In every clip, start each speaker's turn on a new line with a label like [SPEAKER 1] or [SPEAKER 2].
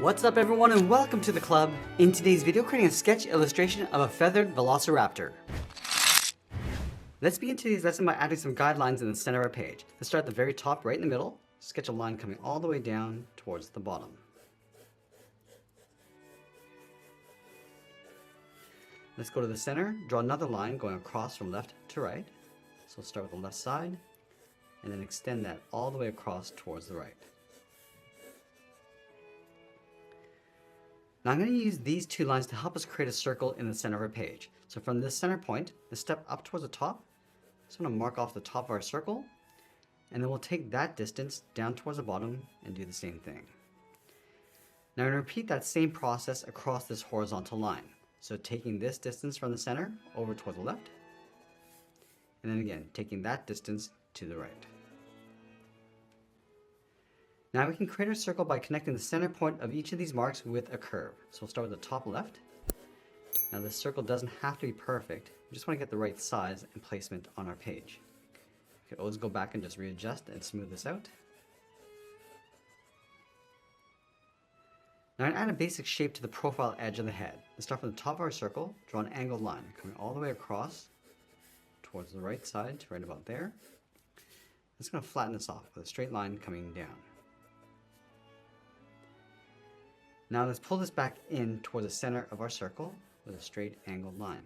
[SPEAKER 1] What's up everyone and welcome to the club. In today's video, creating a sketch illustration of a feathered Velociraptor. Let's begin today's lesson by adding some guidelines in the center of our page. Let's start at the very top right in the middle. Sketch a line coming all the way down towards the bottom. Let's go to the center, draw another line going across from left to right. So let's start with the left side and then extend that all the way across towards the right. Now I'm going to use these two lines to help us create a circle in the center of our page. So from this center point, let's step up towards the top. So I'm going to mark off the top of our circle, and then we'll take that distance down towards the bottom and do the same thing. Now I'm going to repeat that same process across this horizontal line. So taking this distance from the center over toward the left, and then again taking that distance to the right. Now we can create our circle by connecting the center point of each of these marks with a curve. So we'll start with the top left. Now this circle doesn't have to be perfect. We just want to get the right size and placement on our page. You can always go back and just readjust and smooth this out. Now I'm going to add a basic shape to the profile edge of the head. Let's start from the top of our circle, draw an angled line coming all the way across towards the right side to right about there. I'm just going to flatten this off with a straight line coming down. Now let's pull this back in toward the center of our circle with a straight angled line.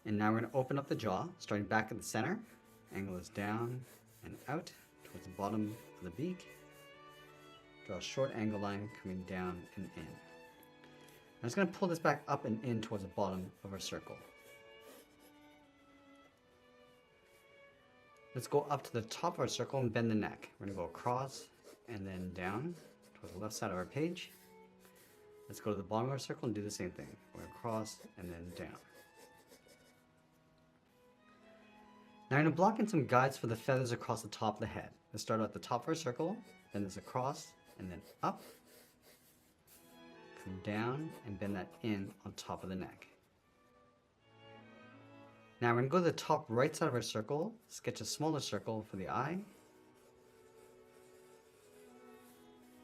[SPEAKER 1] And now we're going to open up the jaw, starting back at the center. Angle this down and out towards the bottom of the beak. Draw a short angle line coming down and in. I'm just going to pull this back up and in towards the bottom of our circle. Let's go up to the top of our circle and bend the neck. We're going to go across and then down towards the left side of our page. Let's go to the bottom of our circle and do the same thing. We're going to cross and then down. Now I'm going to block in some guides for the feathers across the top of the head. Let's start at the top of our circle, bend this across and then up, come down and bend that in on top of the neck. Now we're going to go to the top right side of our circle, sketch a smaller circle for the eye,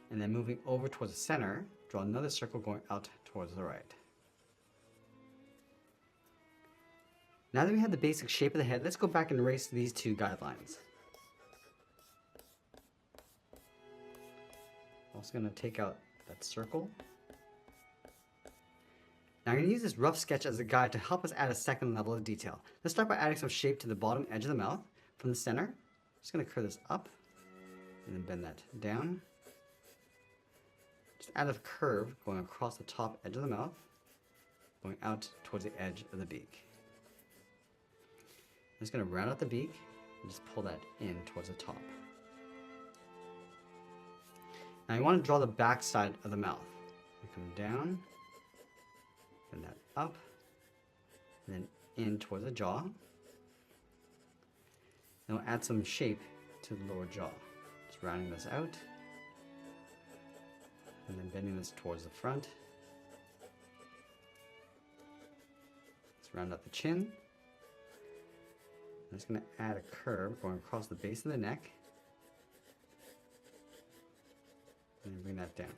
[SPEAKER 1] and then moving over towards the center, draw another circle going out towards the right. Now that we have the basic shape of the head, let's go back and erase these two guidelines. I'm also going to take out that circle. Now I'm going to use this rough sketch as a guide to help us add a second level of detail. Let's start by adding some shape to the bottom edge of the mouth. From the center, I'm just going to curve this up and then bend that down. Just add a curve going across the top edge of the mouth, going out towards the edge of the beak. I'm just going to round out the beak and just pull that in towards the top. Now you want to draw the back side of the mouth. You come down, bend that up, and then in towards the jaw. Then we'll add some shape to the lower jaw. Just rounding this out, and then bending this towards the front. Let's round out the chin. I'm just going to add a curve going across the base of the neck, and then bring that down.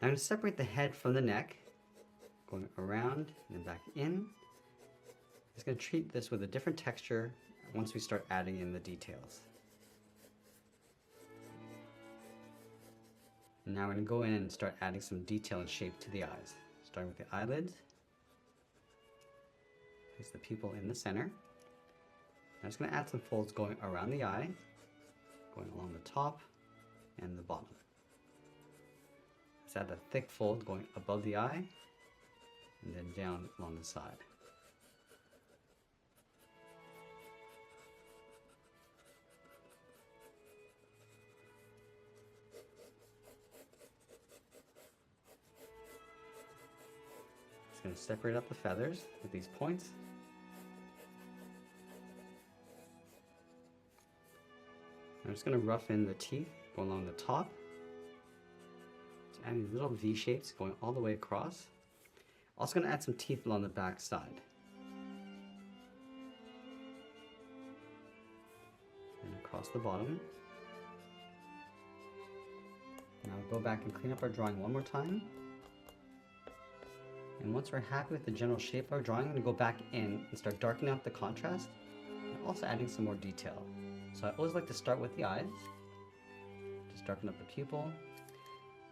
[SPEAKER 1] I'm going to separate the head from the neck, going around and back in. I'm just going to treat this with a different texture once we start adding in the details. Now we're going to go in and start adding some detail and shape to the eyes. Starting with the eyelids. Place the pupil in the center. I'm just going to add some folds going around the eye, going along the top and the bottom. Let's add a thick fold going above the eye and then down along the side. Just going to separate up the feathers with these points. I'm just going to rough in the teeth going along the top. Just adding these little V shapes going all the way across. Also going to add some teeth along the back side. And across the bottom. Now go back and clean up our drawing one more time. And once we're happy with the general shape of our drawing, I'm going to go back in and start darkening up the contrast and also adding some more detail. So I always like to start with the eyes. Just darken up the pupil.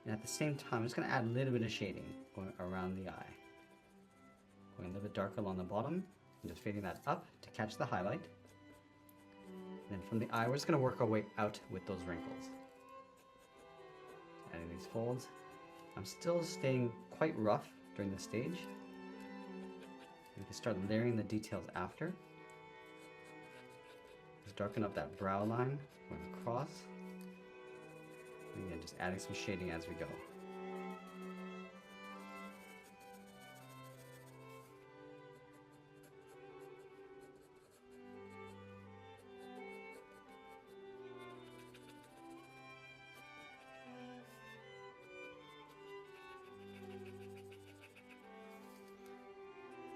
[SPEAKER 1] And at the same time, I'm just going to add a little bit of shading going around the eye. Going a little bit darker along the bottom and just fading that up to catch the highlight. And then from the eye, we're just going to work our way out with those wrinkles. Adding these folds. I'm still staying quite rough during this stage. We can start layering the details after. Just darken up that brow line going across. And again, just adding some shading as we go.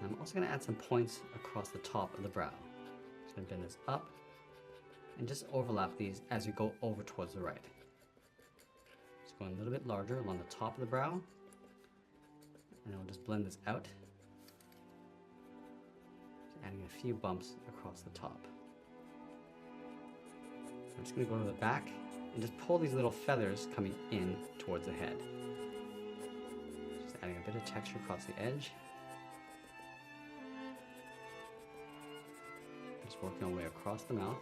[SPEAKER 1] I'm also going to add some points across the top of the brow. Just going to bend this up and just overlap these as we go over towards the right. Just going a little bit larger along the top of the brow, and then we'll just blend this out. Just adding a few bumps across the top. I'm just going to go to the back and just pull these little feathers coming in towards the head. Just adding a bit of texture across the edge. Just working our way across the mouth.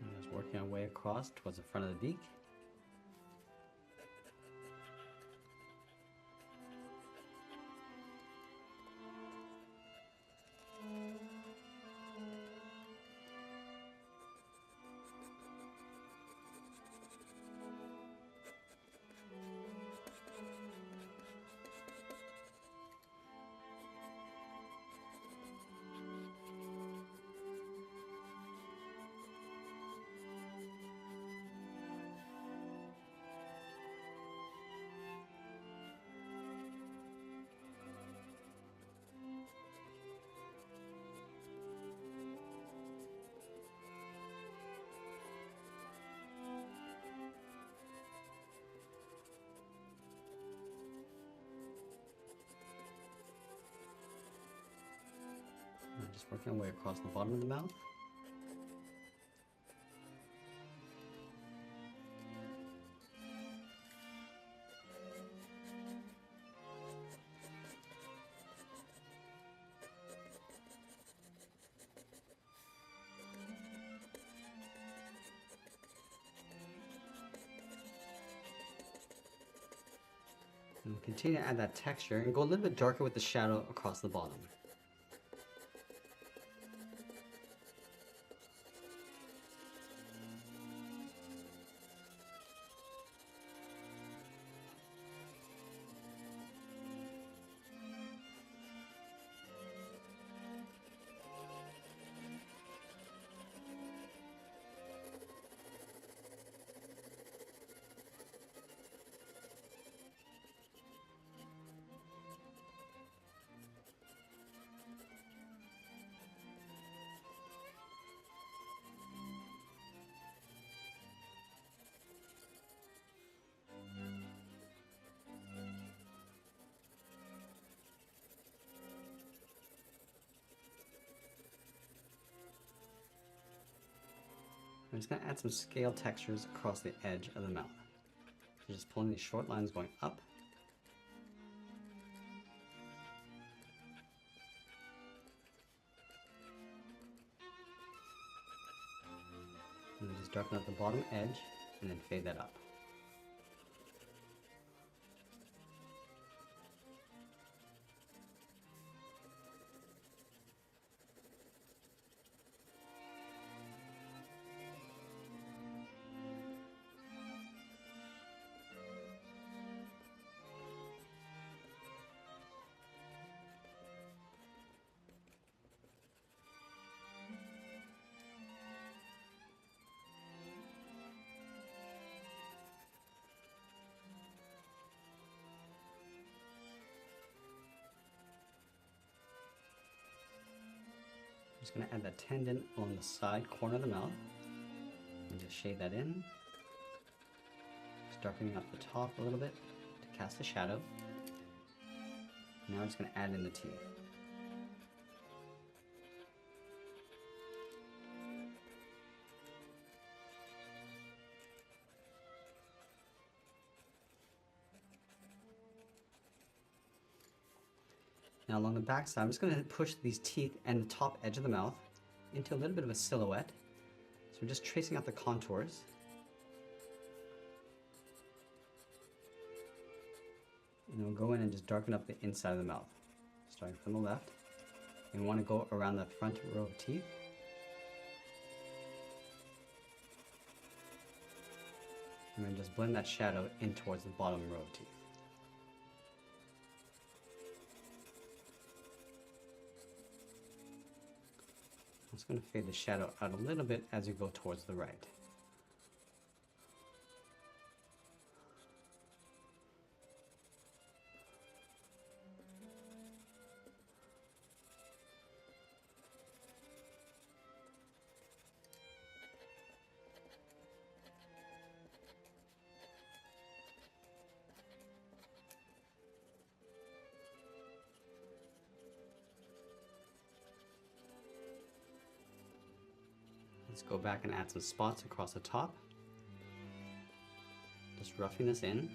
[SPEAKER 1] And just working our way across towards the front of the beak. Just working our way across the bottom of the mouth. And we'll continue to add that texture and go a little bit darker with the shadow across the bottom. I'm just going to add some scale textures across the edge of the mouth. So just pulling these short lines going up. And then just darken out the bottom edge and then fade that up. just going to add that tendon along the side corner of the mouth and just shade that in. Just darkening up the top a little bit to cast a shadow. Now I'm just going to add in the teeth. Now along the back side, I'm just going to push these teeth and the top edge of the mouth into a little bit of a silhouette. So we're just tracing out the contours. And then we'll go in and just darken up the inside of the mouth, starting from the left. And we want to go around the front row of teeth. And then just blend that shadow in towards the bottom row of teeth. I'm just going to fade the shadow out a little bit as you go towards the right. Let's go back and add some spots across the top. Just roughing this in.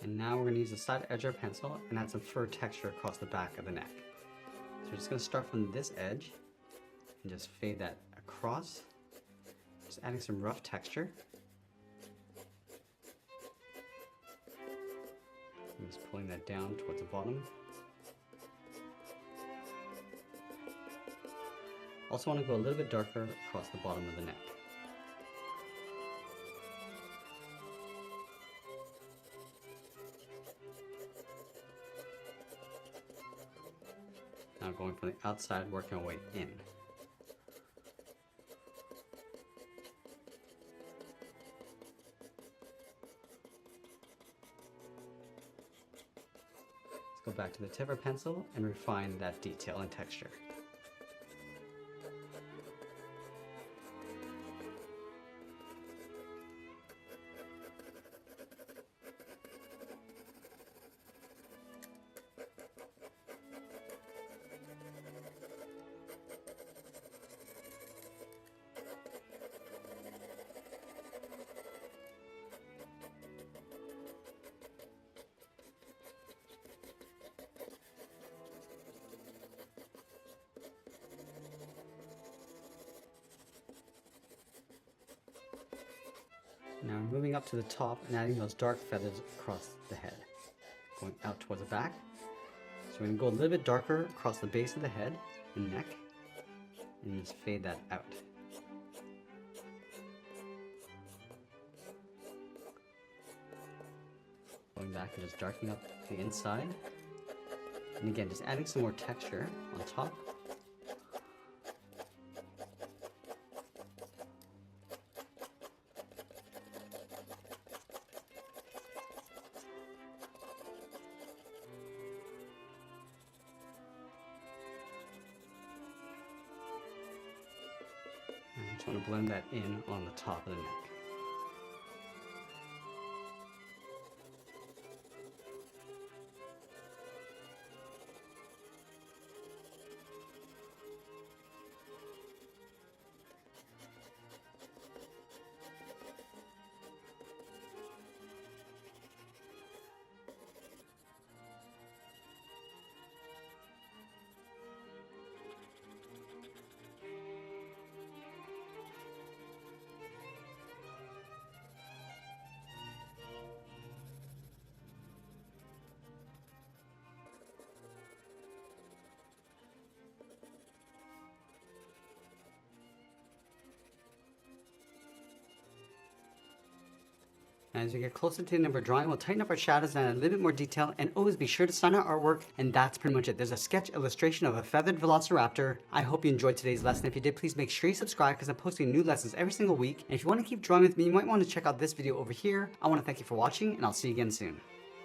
[SPEAKER 1] And now we're going to use a side edger pencil and add some fur texture across the back of the neck. So we're just going to start from this edge and just fade that across, just adding some rough texture. I'm just pulling that down towards the bottom. Also want to go a little bit darker across the bottom of the neck. Now going from the outside, working our way in. Let's go back to the tip of our pencil and refine that detail and texture. Now I'm moving up to the top and adding those dark feathers across the head, going out towards the back. So we're going to go a little bit darker across the base of the head and neck, and just fade that out. Going back and just darkening up the inside, and again just adding some more texture on top. I just want to blend that in on the top of the neck. And as we get closer to the end of our drawing, we'll tighten up our shadows and add a little bit more detail, and always be sure to sign our artwork, and that's pretty much it. There's a sketch illustration of a feathered velociraptor. I hope you enjoyed today's lesson. If you did, please make sure you subscribe because I'm posting new lessons every single week. And if you want to keep drawing with me, you might want to check out this video over here. I want to thank you for watching, and I'll see you again soon.